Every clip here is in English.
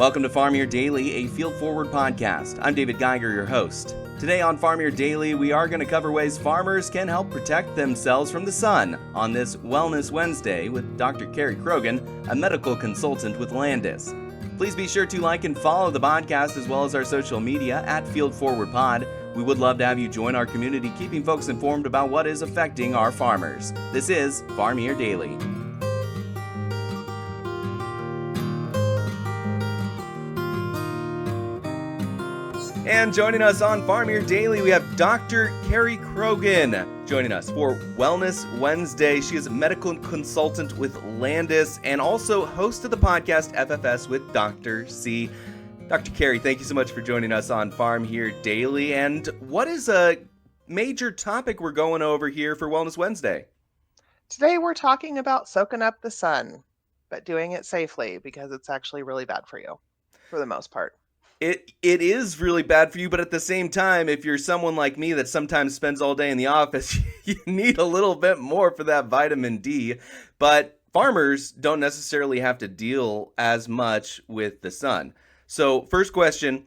Welcome to Farm Your Daily, a Field Forward podcast. I'm David Geiger, your host. Today on Farm Your Daily, we are going to cover ways farmers can help protect themselves from the sun on this Wellness Wednesday with Dr. Cari Croghan, a medical consultant with Landus. Please be sure to like and follow the podcast as well as our social media at Field Forward Pod. We would love to have you join our community, keeping folks informed about what is affecting our farmers. This is Farm Your Daily. And joining us on Farm Your Daily, we have Dr. Cari Croghan joining us for Wellness Wednesday. She is a medical consultant with Landus and also host of the podcast FFS with Dr. C. Dr. Cari, thank you so much for joining us on Farm Here Daily. And what is a major topic we're going over here for Wellness Wednesday? Today we're talking about soaking up the sun, but doing it safely because it's actually really bad for you, for the most part. It is really bad for you, but at the same time, if you're someone like me that sometimes spends all day in the office, you need a little bit more for that vitamin D. But farmers don't necessarily have to deal as much with the sun. So first question,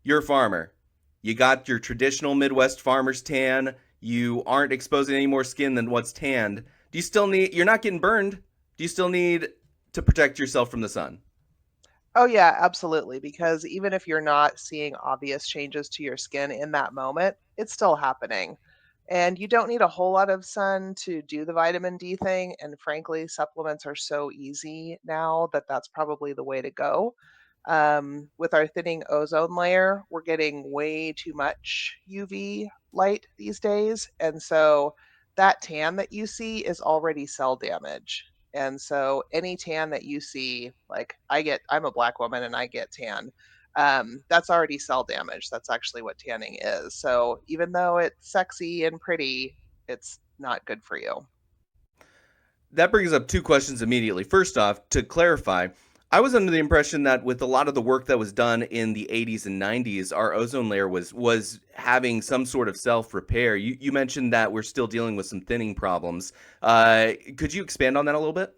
you're a farmer. You got your traditional Midwest farmer's tan. You aren't exposing any more skin than what's tanned. You're not getting burned. Do you still need to protect yourself from the sun? Oh yeah, absolutely. Because even if you're not seeing obvious changes to your skin in that moment, it's still happening. And you don't need a whole lot of sun to do the vitamin D thing. And frankly, supplements are so easy now that that's probably the way to go. With our thinning ozone layer, we're getting way too much UV light these days. And so that tan that you see is already cell damage. And so any tan that you see, like I'm a black woman and I get tan. That's already cell damage. That's actually what tanning is. So even though it's sexy and pretty, it's not good for you. That brings up two questions immediately. First off, to clarify, I was under the impression that with a lot of the work that was done in the 80s and 90s, our ozone layer was having some sort of self-repair. You mentioned that we're still dealing with some thinning problems. Could you expand on that a little bit?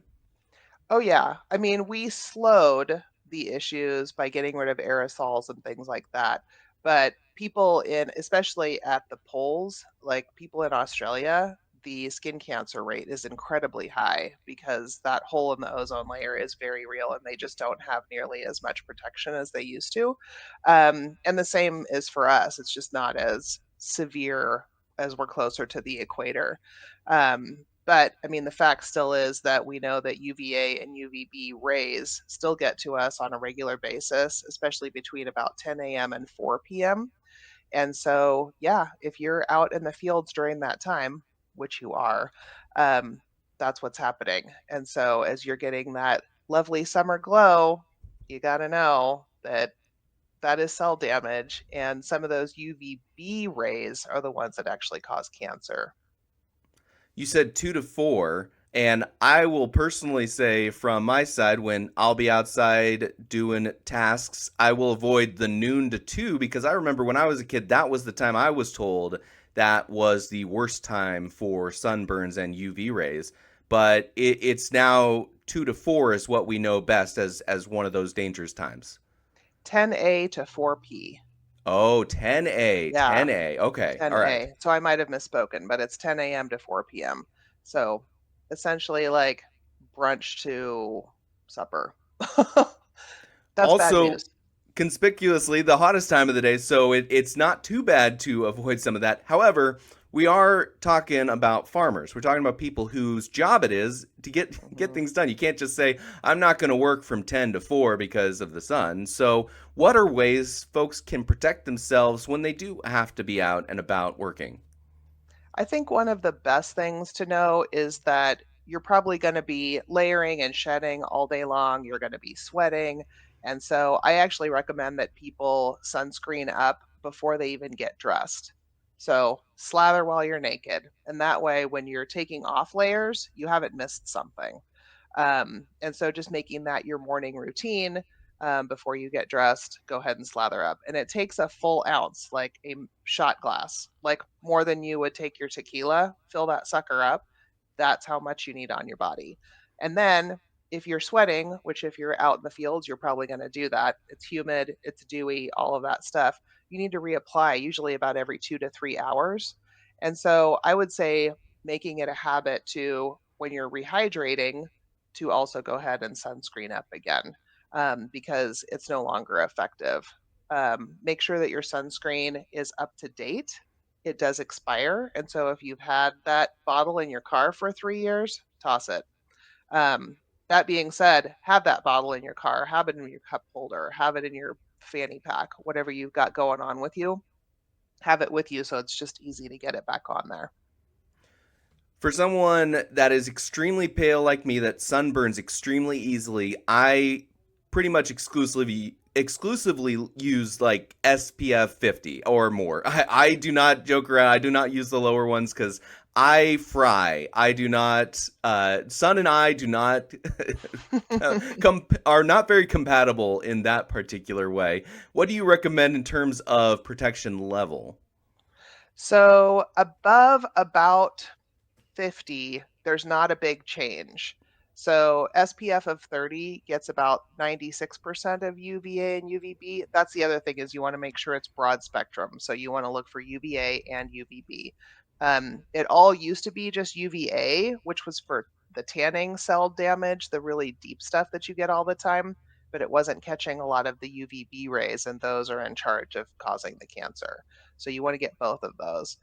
Oh yeah. I mean, we slowed the issues by getting rid of aerosols and things like that. But people especially at the poles, like people in Australia, the skin cancer rate is incredibly high because that hole in the ozone layer is very real and they just don't have nearly as much protection as they used to. And the same is for us. It's just not as severe as we're closer to the equator. But I mean, the fact still is that we know that UVA and UVB rays still get to us on a regular basis, especially between about 10 a.m. and 4 p.m. And so, yeah, if you're out in the fields during that time, which you are, that's what's happening. And so, as you're getting that lovely summer glow, you got to know that that is cell damage. And some of those UVB rays are the ones that actually cause cancer. You said 2 to 4, and I will personally say from my side, when I'll be outside doing tasks, I will avoid the noon to 2 because I remember when I was a kid, that was the time I was told that was the worst time for sunburns and UV rays. But it's now 2 to 4 is what we know best as one of those dangerous times. 10A to 4P. Oh, 10A, Yeah, 10A. Okay, all right. 10A. So I might have misspoken, but it's 10 a.m. to 4 p.m. So essentially like brunch to supper. That's bad Also, news. conspicuously the hottest time of the day, so it's not too bad to avoid some of that. However, we are talking about farmers. We're talking about people whose job it is to get Mhm. things done. You can't just say, I'm not going to work from 10 to 4 because of the sun. So what are ways folks can protect themselves when they do have to be out and about working? I think one of the best things to know is that you're probably going to be layering and shedding all day long. You're going to be sweating. And so I actually recommend that people sunscreen up before they even get dressed. So slather while you're naked. And that way, when you're taking off layers, you haven't missed something. And so just making that your morning routine before you get dressed, go ahead and slather up. And it takes a full ounce, like a shot glass, like more than you would take your tequila, fill that sucker up. That's how much you need on your body. And then if you're sweating, which if you're out in the fields, you're probably going to do that. It's humid, it's dewy, all of that stuff. You need to reapply usually about every 2 to 3 hours. And so I would say making it a habit to, when you're rehydrating, to also go ahead and sunscreen up again, because it's no longer effective. Make sure that your sunscreen is up to date. It does expire. And so if you've had that bottle in your car for 3 years, toss it. Um, that being said, have that bottle in your car, have it in your cup holder, have it in your fanny pack, whatever you've got going on with you, have it with you so it's just easy to get it back on there. For someone that is extremely pale like me, that sunburns extremely easily, I pretty much exclusively use like SPF 50 or more. I do not joke around. I do not use the lower ones because I fry. I do not. Sun and I do not are not very compatible in that particular way. What do you recommend in terms of protection level? So above about 50, there's not a big change. So SPF of 30 gets about 96% of UVA and UVB. That's the other thing, is you want to make sure it's broad spectrum. So you want to look for UVA and UVB. It all used to be just UVA, which was for the tanning cell damage, the really deep stuff that you get all the time, but it wasn't catching a lot of the UVB rays, and those are in charge of causing the cancer. So you want to get both of those.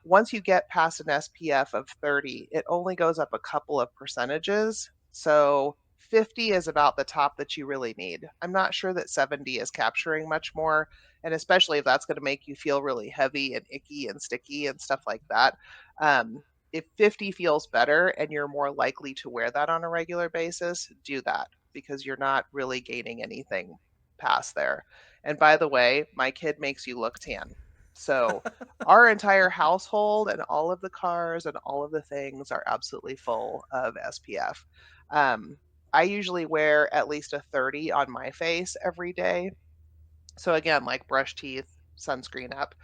Once you get past an SPF of 30, it only goes up a couple of percentages. So 50 is about the top that you really need. I'm not sure that 70 is capturing much more. And especially if that's going to make you feel really heavy and icky and sticky and stuff like that. If 50 feels better and you're more likely to wear that on a regular basis, do that, because you're not really gaining anything past there. And by the way, my kid makes you look tan. So our entire household and all of the cars and all of the things are absolutely full of SPF. Um, I usually wear at least a 30 on my face every day. So again, like brush teeth, sunscreen up,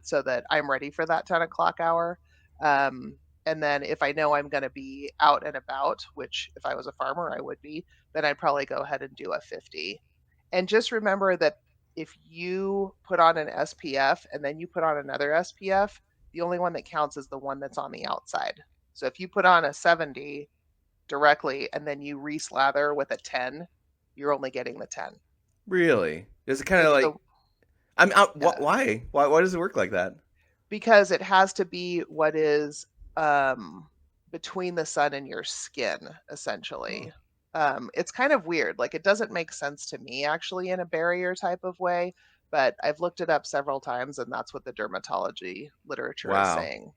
so that I'm ready for that 10 o'clock hour. Um, and then if I know I'm going to be out and about, which if I was a farmer, I would be, then I'd probably go ahead and do a 50. And just remember that if you put on an SPF and then you put on another SPF, the only one that counts is the one that's on the outside. So if you put on a 70 directly and then you reslather with a 10, you're only getting the 10. Really? Is it kind of It's the like I'm out? Yeah, Why? Why does it work like that? because it has to be what is between the sun and your skin, Huh. essentially. It's kind of weird. Like, it doesn't make sense to me actually in a barrier type of way, but I've looked it up several times, and that's what the dermatology literature is Wow. saying.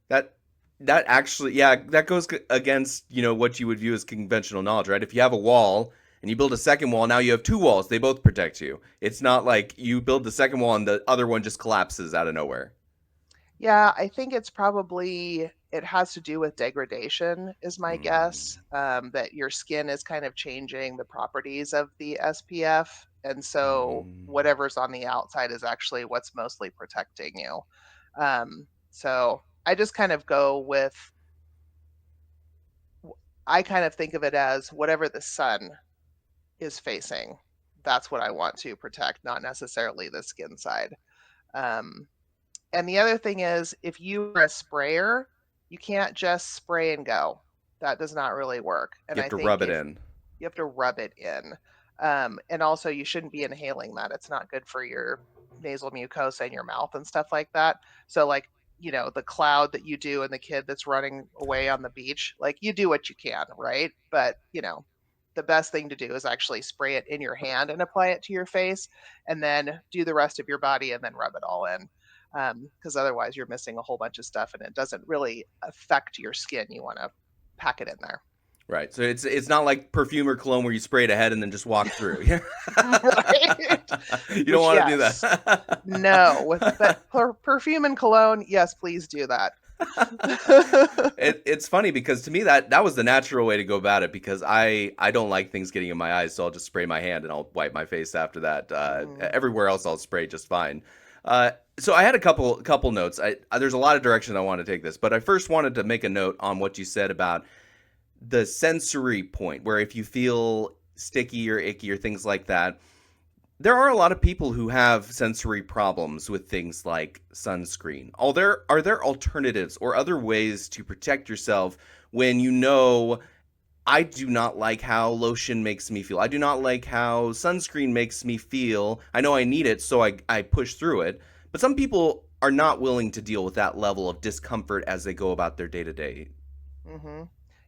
That that actually, yeah, that goes against what you would view as conventional knowledge, right? If you have a wall and you build a second wall, now you have two walls. They both protect you. It's not like you build the second wall and the other one just collapses out of nowhere. Yeah, I think it's probably it has to do with degradation, is my guess. Mm, That your skin is kind of changing the properties of the SPF, and so mm. whatever's on the outside is actually what's mostly protecting you. So I just kind of go with, I kind of think of it as whatever the sun is facing, that's what I want to protect, not necessarily the skin side. Um, And the other thing is, if you are a sprayer, you can't just spray and go. That does not really work. You And have I to think rub it if in. you have to rub it in, and also you shouldn't be inhaling that. It's not good for your nasal mucosa in your mouth and stuff like that. So, like, the cloud that you do and the kid that's running away on the beach, like, you do what you can, right? But, the best thing to do is actually spray it in your hand and apply it to your face, and then do the rest of your body and then rub it all in, because otherwise you're missing a whole bunch of stuff and it doesn't really affect your skin. You want to pack it in there. Right. So it's not like perfume or cologne where you spray it ahead and then just walk through. Yeah. Right? You don't Which, want to do yes, no, but that. perfume and cologne, yes, please do that. It's funny because to me that was the natural way to go about it because I don't like things getting in my eyes, so I'll just spray my hand and I'll wipe my face after that. Mhm. Everywhere else I'll spray just fine. So I had a couple notes. There's a lot of direction I want to take this, but I first wanted to make a note on what you said about the sensory point where if you feel sticky or icky or things like that, there are a lot of people who have sensory problems with things like sunscreen. Are there alternatives or other ways to protect yourself when you know I do not like how lotion makes me feel. I do not like how sunscreen makes me feel. I know I need it, so I push through it. But some people are not willing to deal with that level of discomfort as they go about their day to day. Hmm.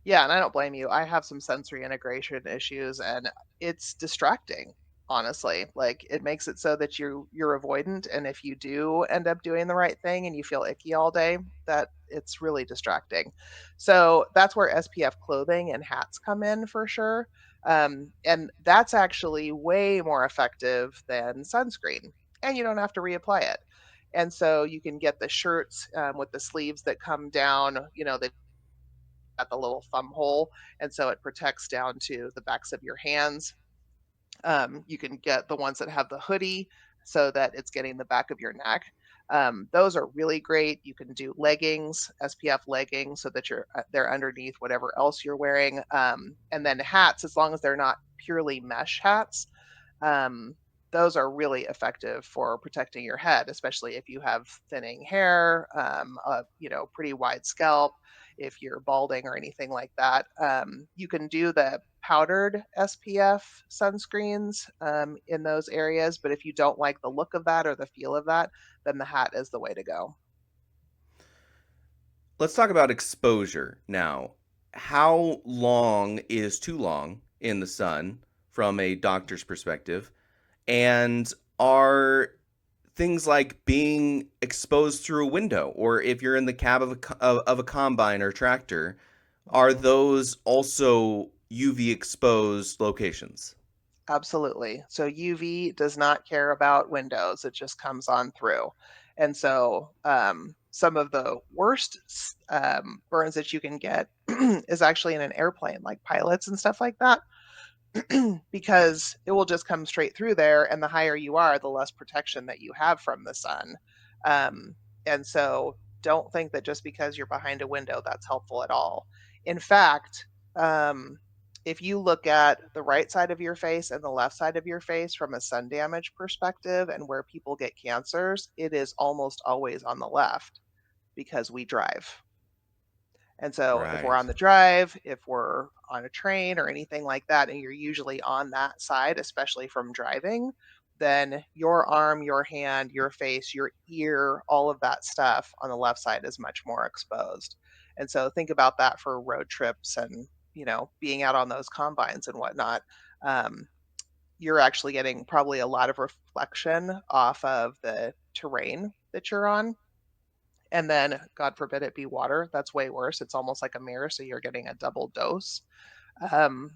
Yeah, and I don't blame you. I have some sensory integration issues, and it's distracting, honestly. Like it makes it so that you're avoidant, and if you do end up doing the right thing and you feel icky all day, that it's really distracting. So that's where SPF clothing and hats come in for sure. And that's actually way more effective than sunscreen, and you don't have to reapply it. And so you can get the shirts with the sleeves that come down. They at the little thumb hole, and so it protects down to the backs of your hands. You can get the ones that have the hoodie so that it's getting the back of your neck. Those are really great. You can do leggings, SPF leggings, so that they're underneath whatever else you're wearing. And then hats, as long as they're not purely mesh hats, um, those are really effective for protecting your head, especially if you have thinning hair, pretty wide scalp, if you're balding or anything like that. You can do the powdered SPF sunscreens in those areas, but if you don't like the look of that or the feel of that, then the hat is the way to go. Let's talk about exposure now. How long is too long in the sun from a doctor's perspective? And are things like being exposed through a window, or if you're in the cab of a combine or tractor, are Mhm. those also UV exposed locations? Absolutely. So UV does not care about windows, it just comes on through. And so some of the worst burns that you can get is actually in an airplane, like pilots and stuff like that, because it will just come straight through there. And the higher you are, the less protection that you have from the sun. Um, and so don't think that just because you're behind a window, that's helpful at all. In fact, um, if you look at the right side of your face and the left side of your face from a sun damage perspective and where people get cancers, it is almost always on the left because we drive. And so if we're Right. on the drive, if we're on a train or anything like that, and you're usually on that side, especially from driving, then your arm, your hand, your face, your ear, all of that stuff on the left side is much more exposed. And so think about that for road trips and, being out on those combines and whatnot. Um, you're actually getting probably a lot of reflection off of the terrain that you're on, and then God forbid it be water. That's way worse. It's almost like a mirror, so you're getting a double dose.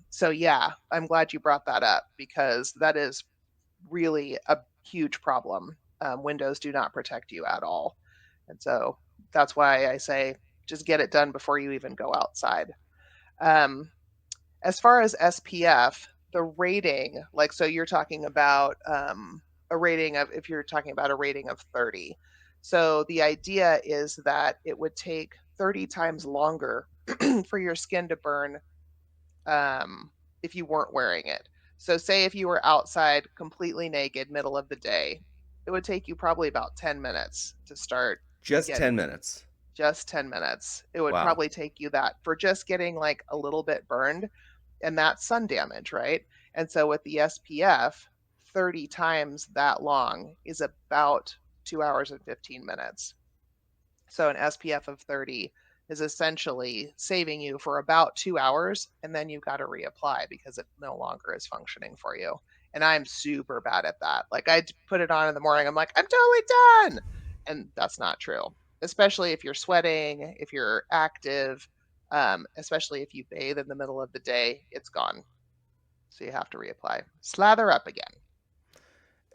So yeah, I'm glad you brought that up because that is really a huge problem. Windows do not protect you at all, and so that's why I say just get it done before you even go outside. Um, as far as SPF, the rating, like, so you're talking about a rating of, if you're talking about a rating of 30. So the idea is that it would take 30 times longer for your skin to burn um, if you weren't wearing it. So, say if you were outside completely naked, middle of the day, it would take you probably about 10 minutes to start Just getting 10 minutes. just 10 minutes. It would Wow. probably take you that for just getting like a little bit burned, and that's sun damage, right? And so with the SPF, 30 times that long is about 2 hours and 15 minutes. So an SPF of 30 is essentially saving you for about 2 hours, and then you've got to reapply because it no longer is functioning for you. And I'm super bad at that. Like I put it on in the morning, I'm like, I'm totally done. And that's not true, especially if you're sweating, if you're active, especially if you bathe in the middle of the day, it's gone. So you have to reapply. Slather up again.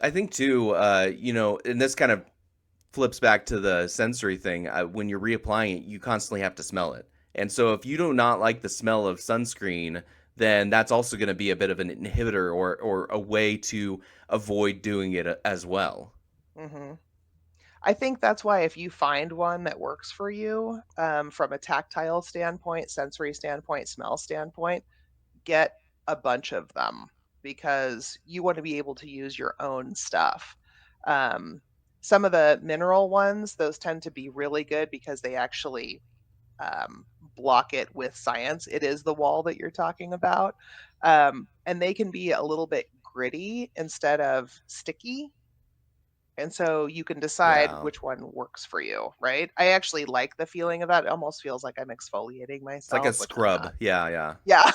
I think too, and this kind of flips back to the sensory thing. When you're reapplying it, you constantly have to smell it. And so if you do not like the smell of sunscreen, then that's also going to be a bit of an inhibitor or a way to avoid doing it as well. Hmm. I think that's why if you find one that works for you, from a tactile standpoint, sensory standpoint, smell standpoint, get a bunch of them because you want to be able to use your own stuff. Um, some of the mineral ones, those tend to be really good because they actually block it with science. It is the wall that you're talking about. And they can be a little bit gritty instead of sticky, and so you can decide Yeah. which one works for you, right? I actually like the feeling of that. It almost feels like I'm exfoliating It's like a myself, which I'm scrub. not. Yeah, yeah. Yeah.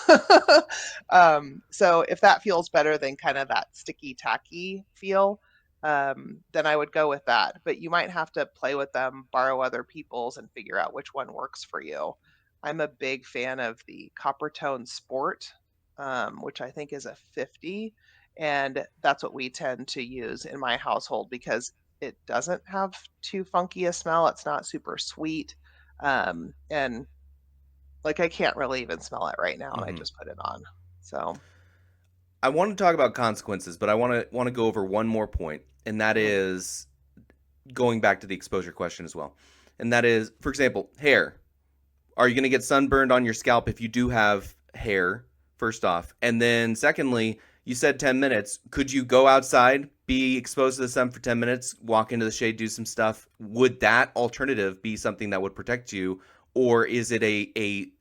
So if that feels better than kind of that sticky tacky feel, then I would go with that. But you might have to play with them, borrow other people's, and figure out which one works for you. I'm a big fan of the Copper Tone Sport, which I think is a 50. And that's what we tend to use in my household because it doesn't have too funky a smell. It's not super sweet. And like I can't really even smell it right now, and I Hmm. just put it on. So, I want to talk about consequences, but I want to go over one more point, and that mm, is going back to the exposure question as well. And that is, for example, hair. Are you going to get sunburned on your scalp if you do have hair, first off? And then, secondly, you said 10 minutes. Could you go outside, be exposed to the sun for 10 minutes, walk into the shade, do some stuff? Would that alternative be something that would protect you? Or is it a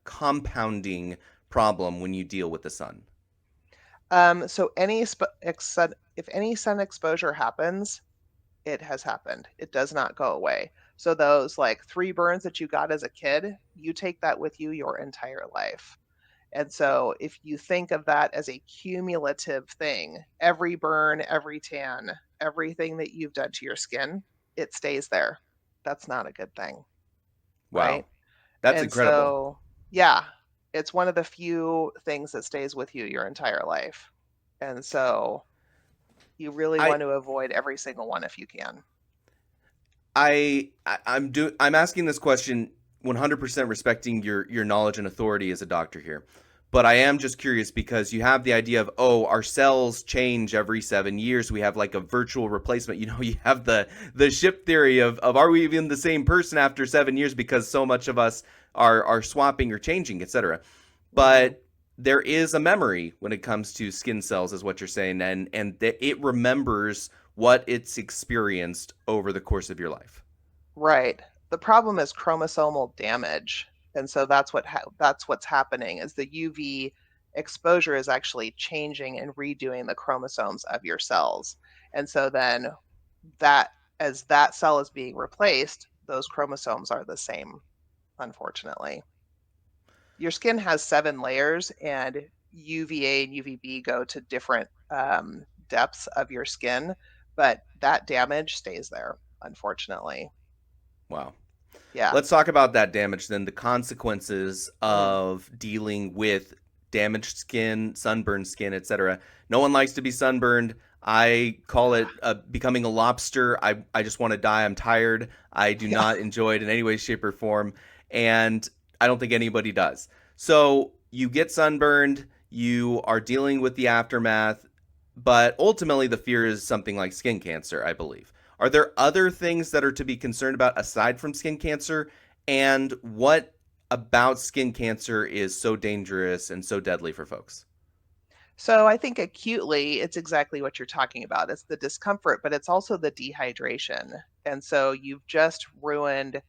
compounding problem when you deal with the sun? so if any sun exposure happens, it has happened. It does not go away. So those like 3 burns that you got as a kid, you take that with you your entire life. And so if you think of that as a cumulative thing, every burn, every tan, everything that you've done to your skin, it stays there. That's not a good thing, Wow. right? That's And incredible. so, yeah, it's one of the few things that stays with you your entire life. And so you really I want to avoid every single one if you can. I'm asking this question 100% respecting your knowledge and authority as a doctor here. But I am just curious because you have the idea of, oh, our cells change every 7 years. We have like a virtual replacement. You know, you have the ship theory of are we even the same person after 7 years because so much of us are swapping or changing, etc. Hmm. But there is a memory when it comes to skin cells, is what you're saying, and it remembers what it's experienced over the course of your life. Right. The problem is chromosomal damage. And so that's what's happening is the UV exposure is actually changing and redoing the chromosomes of your cells. And so then that as that cell is being replaced, those chromosomes are the same, unfortunately. Your skin has 7 layers, and UVA and UVB go to different depths of your skin, but that damage stays there, unfortunately. Wow. Yeah. Let's talk about that damage then, the consequences Mm. of dealing with damaged skin, sunburned skin, etc. No one likes to be sunburned. I call Yeah. it becoming a lobster. I just want to die. I'm tired. I do Yeah. not enjoy it in any way, shape, or form. And I don't think anybody does. So you get sunburned, you are dealing with the aftermath, but ultimately the fear is something like skin cancer, I believe. Are there other things that are to be concerned about aside from skin cancer? And what about skin cancer is so dangerous and so deadly for folks? So I think acutely, it's exactly what you're talking about. It's the discomfort, but it's also the dehydration. And so you've just ruined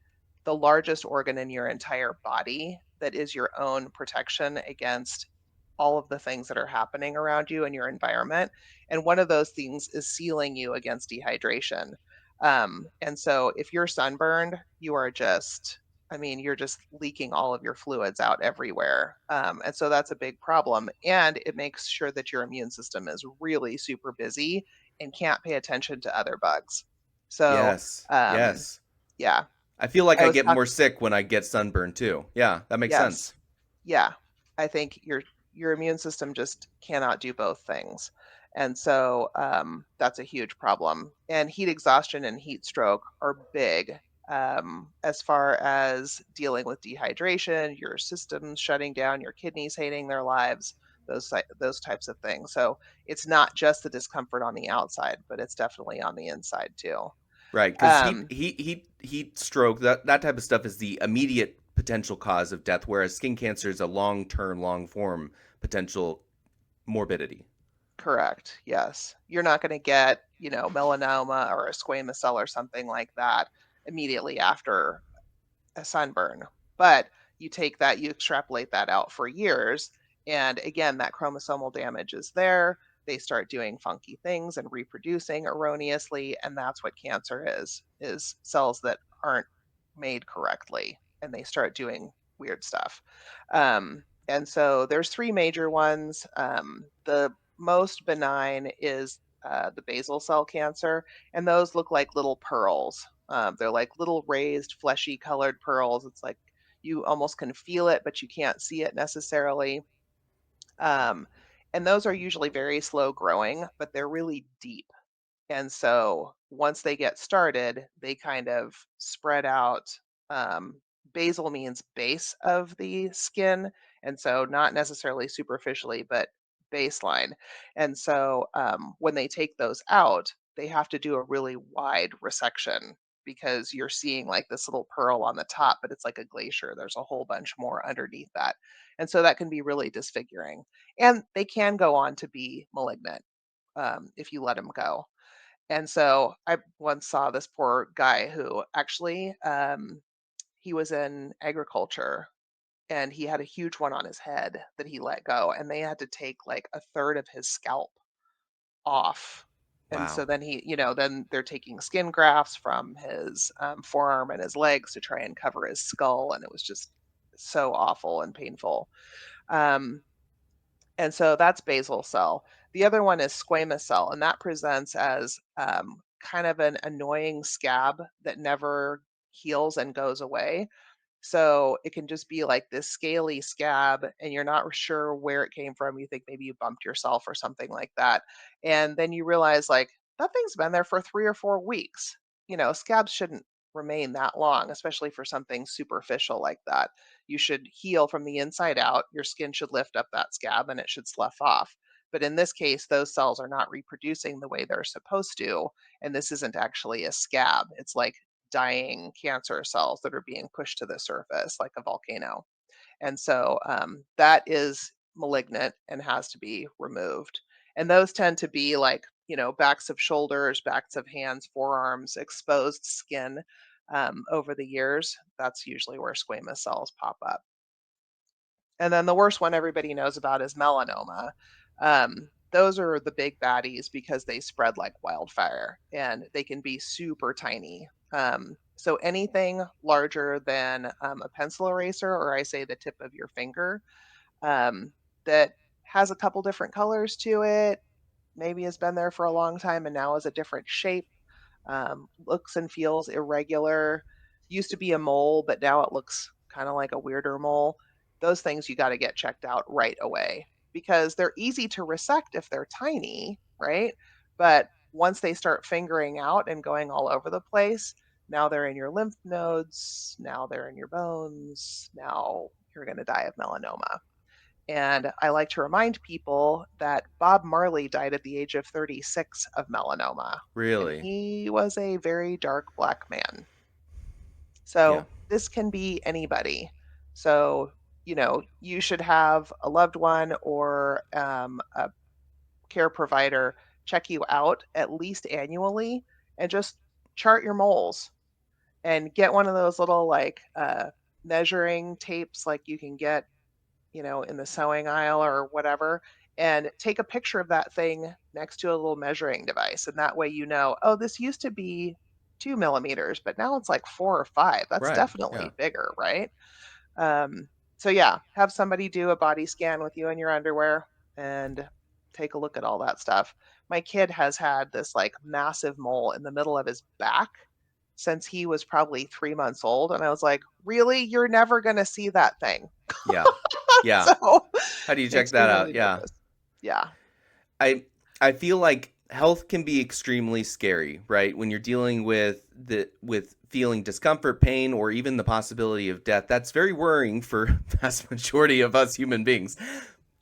the largest organ in your entire body that is your own protection against all of the things that are happening around you and your environment. And one of those things is sealing you against dehydration. And so if you're sunburned, you are just, I mean, you're just leaking all of your fluids out everywhere. And so that's a big problem. And it makes sure that your immune system is really super busy and can't pay attention to other bugs. So, Yes. um, Yes. yeah, I feel like I I was get talking, more sick when I get sunburned too. Yeah, that makes yes, sense. yeah, I think your immune system just cannot do both things. And so that's a huge problem. And heat exhaustion and heat stroke are big as far as dealing with dehydration, your system shutting down, your kidneys hating their lives, those types of things. So it's not just the discomfort on the outside, but it's definitely on the inside too. Right, because Um, heat stroke, that type of stuff is the immediate potential cause of death, whereas skin cancer is a long term, long form potential morbidity. Correct. Yes. You're not going to get, melanoma or a squamous cell or something like that immediately after a sunburn. But you take that, you extrapolate that out for years, and again, that chromosomal damage is there. They start doing funky things and reproducing erroneously, and that's what cancer is cells that aren't made correctly, and they start doing weird stuff. And so there's three major ones. The most benign is the basal cell cancer, and those look like little pearls. They're like little raised, fleshy colored pearls. It's like you almost can feel it, but you can't see it necessarily. Um, and those are usually very slow growing, but they're really deep. And so once they get started, they kind of spread out. Um, Basal means base of the skin. And so not necessarily superficially, but baseline. And so when they take those out, they have to do a really wide resection because you're seeing like this little pearl on the top, but it's like a glacier. There's a whole bunch more underneath that. And so that can be really disfiguring. And they can go on to be malignant if you let them go. And so I once saw this poor guy who actually he was in agriculture and he had a huge one on his head that he let go and they had to take like a third of his scalp off. And so Wow. then then they're taking skin grafts from his forearm and his legs to try and cover his skull. And it was just so awful and painful. Um, and so that's basal cell. The other one is squamous cell, and that presents as kind of an annoying scab that never heals and goes away. So it can just be like this scaly scab, and you're not sure where it came from. You think maybe you bumped yourself or something like that. And then you realize, like, that thing's been there for 3 or 4 weeks. Scabs shouldn't remain that long, especially for something superficial like that. You should heal from the inside out. Your skin should lift up that scab and it should slough off. But in this case, those cells are not reproducing the way they're supposed to. And this isn't actually a scab. It's like dying cancer cells that are being pushed to the surface like a volcano. And so that is malignant and has to be removed. And those tend to be like, backs of shoulders, backs of hands, forearms, exposed skin over the years. That's usually where squamous cells pop up. And then the worst one everybody knows about is melanoma. Those are the big baddies because they spread like wildfire and they can be super tiny. So anything larger than a pencil eraser, or I say the tip of your finger, um, that has a couple different colors to it, maybe has been there for a long time and now is a different shape, looks and feels irregular. Used to be a mole, but now it looks kind of like a weirder mole. Those things you got to get checked out right away because they're easy to resect if they're tiny, right? But once they start fingering out and going all over the place, now they're in your lymph nodes, now they're in your bones, now you're going to die of melanoma. And I like to remind people that Bob Marley died at the age of 36 of melanoma, and Really? he was a very dark black man. Yeah. So this can be anybody. So, you should have a loved one or a care provider check you out at least annually and just chart your moles and get one of those little like measuring tapes like you can get in the sewing aisle or whatever, and take a picture of that thing next to a little measuring device. And that way, oh, this used to be 2 millimeters, but now it's like 4 or 5. That's Right. Yeah. definitely bigger, right? Um, so, yeah, have somebody do a body scan with you in your underwear and take a look at all that stuff. My kid has had this like massive mole in the middle of his back since he was probably 3 months old. And I was like, really? You're never going to see that thing. Yeah. Yeah. So How do you check makes me that out? really Yeah. nervous. Yeah. I I feel like health can be extremely scary, right? When you're dealing with feeling discomfort, pain, or even the possibility of death. That's very worrying for the vast majority of us human beings.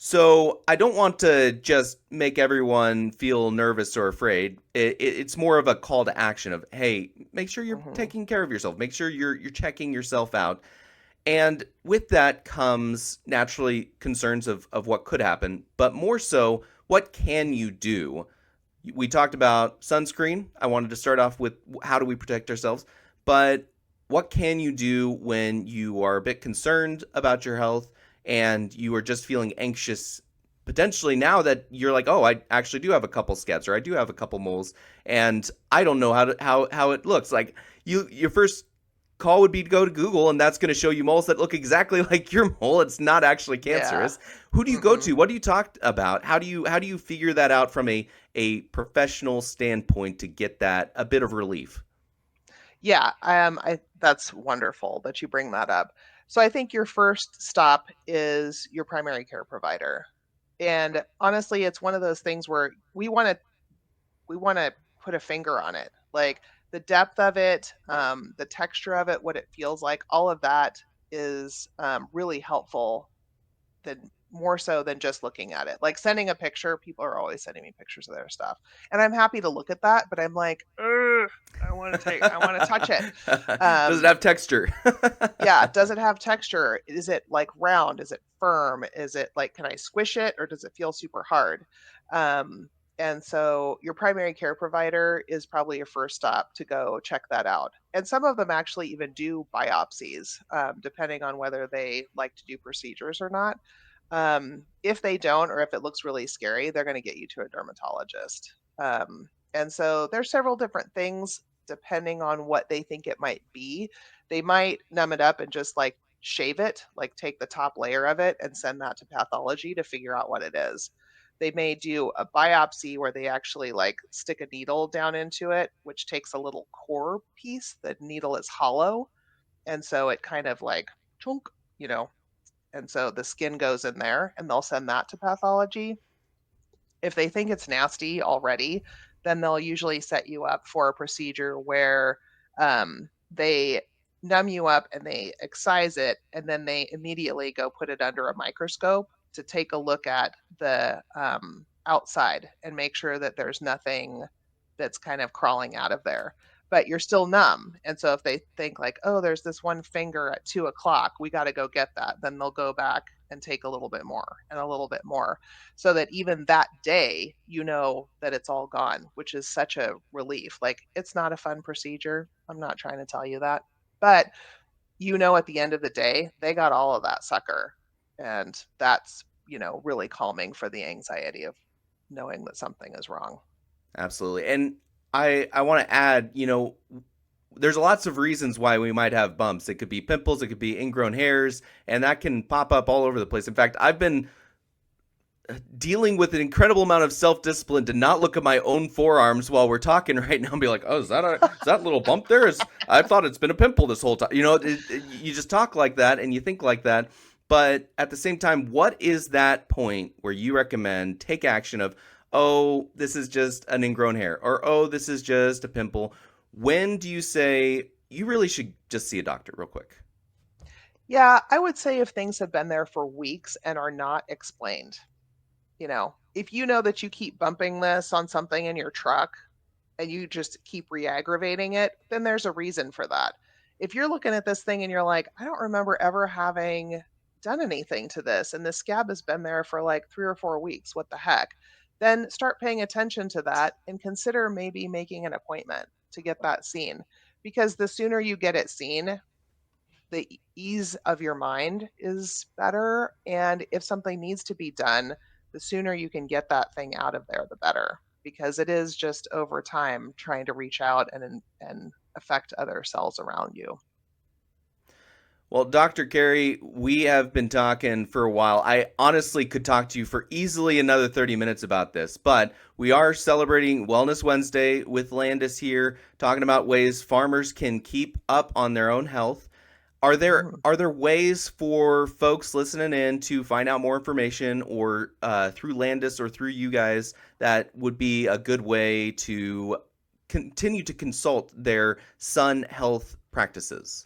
So I don't want to just make everyone feel nervous or afraid. It's more of a call to action of, hey, make sure you're Hmm. taking care of yourself. Make sure you're checking yourself out. And with that comes naturally concerns of what could happen, but more so, what can you do? We talked about sunscreen. I wanted to start off with how do we protect ourselves, but what can you do when you are a bit concerned about your health and you are just feeling anxious? Potentially now that you're like, oh, I actually do have a couple scabs or I do have a couple moles, and I don't know how it looks. Like your first call would be to go to Google, and that's going to show you moles that look exactly like your mole. It's not actually Yeah. cancerous. Who do you go Mm-mm. to? What do you talk about? How do you figure that out from a professional standpoint to get that a bit of relief? Yeah, that's wonderful that you bring that up. So I think your first stop is your primary care provider. And honestly, it's one of those things where we want to put a finger on it. Like the depth of it, the texture of it, what it feels like, all of that is really helpful than more so than just looking at it. Like sending a picture, people are always sending me pictures of their stuff. And I'm happy to look at that, but I'm like, "Ugh, I want to touch it." Does it Um have texture? yeah, does it have texture? Is it like round? Is it firm? Is it like can I squish it or does it feel super hard? Um and so your primary care provider is probably your first stop to go check that out. And some of them actually even do biopsies, depending on whether they like to do procedures or not. If they don't, or if it looks really scary, they're going to get you to a dermatologist. And so there's several different things depending on what they think it might be. They might numb it up and just like shave it, like take the top layer of it and send that to pathology to figure out what it is. They may do a biopsy where they actually like stick a needle down into it, which takes a little core piece. The needle is hollow. And so it kind of like chunk, you know, and so the skin goes in there and they'll send that to pathology. If they think it's nasty already, then they'll usually set you up for a procedure where they numb you up and they excise it, and then they immediately go put it under a microscope to take a look at the outside and make sure that there's nothing that's kind of crawling out of there. But you're still numb. And so if they think, like, oh, there's this one finger at 2 o'clock, we got to go get that, then they'll go back and take a little bit more and a little bit more so that even that day, you know that it's all gone, which is such a relief. Like, it's not a fun procedure. I'm not trying to tell you that. But at the end of the day, they got all of that sucker. And that's, really calming for the anxiety of knowing that something is wrong. Absolutely. And I want to add, there's lots of reasons why we might have bumps. It could be pimples, it could be ingrown hairs, and that can pop up all over the place. In fact, I've been dealing with an incredible amount of self-discipline to not look at my own forearms while we're talking right now and be like, oh, is that little bump there? I thought it's been a pimple this whole time. You just talk like that and you think like that. But at the same time, what is that point where you recommend take action of, oh, this is just an ingrown hair, or oh, this is just a pimple? When do you say you really should just see a doctor real quick? Yeah, I would say if things have been there for weeks and are not explained, if you know that you keep bumping this on something in your truck and you just keep re-aggravating it, then there's a reason for that. If you're looking at this thing and you're like, I don't remember ever having done anything to this, and this scab has been there for like 3 or 4 weeks, what the heck? Then start paying attention to that and consider maybe making an appointment to get that seen. Because the sooner you get it seen, the ease of your mind is better. And if something needs to be done, the sooner you can get that thing out of there, the better. Because it is just over time trying to reach out and affect other cells around you. Well, Dr. Carey, we have been talking for a while. I honestly could talk to you for easily another 30 minutes about this, but we are celebrating Wellness Wednesday with Landus here, talking about ways farmers can keep up on their own health. Are there Mhm. are there ways for folks listening in to find out more information, or through Landus or through you guys, that would be a good way to continue to consult their sun health practices?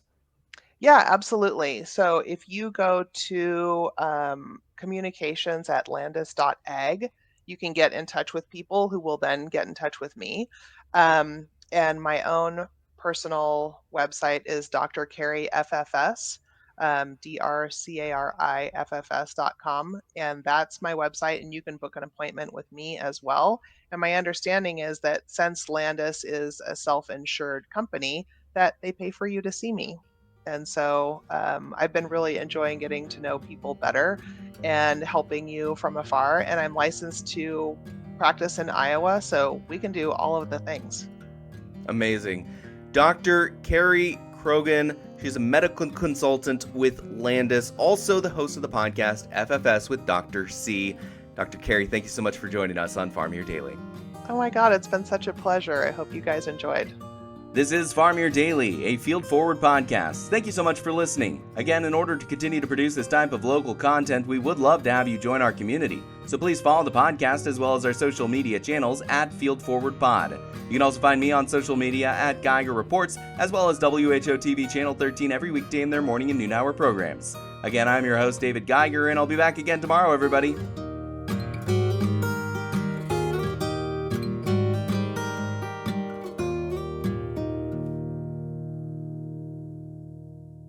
Yeah, absolutely. So if you go to communications at landus.ag, you can get in touch with people who will then get in touch with me. And my own personal website is Dr. Cari FFS, DrCariFFS.com. And that's my website, and you can book an appointment with me as well. And my understanding is that since Landus is a self insured company, that they pay for you to see me. And so I've been really enjoying getting to know people better and helping you from afar. And I'm licensed to practice in Iowa, so we can do all of the things. Amazing. Dr. Cari Croghan, she's a medical consultant with Landus, also the host of the podcast FFS with Dr. C. Dr. Cari, thank you so much for joining us on Farm Your Daily. Oh my God, it's been such a pleasure. I hope you guys enjoyed. This is Farm Your Daily, a Field Forward podcast. Thank you so much for listening. Again, in order to continue to produce this type of local content, we would love to have you join our community. So please follow the podcast as well as our social media channels at Field Forward Pod. You can also find me on social media at Geiger Reports, as well as WHO TV Channel 13 every weekday in their morning and noon hour programs. Again, I'm your host, David Geiger, and I'll be back again tomorrow, everybody.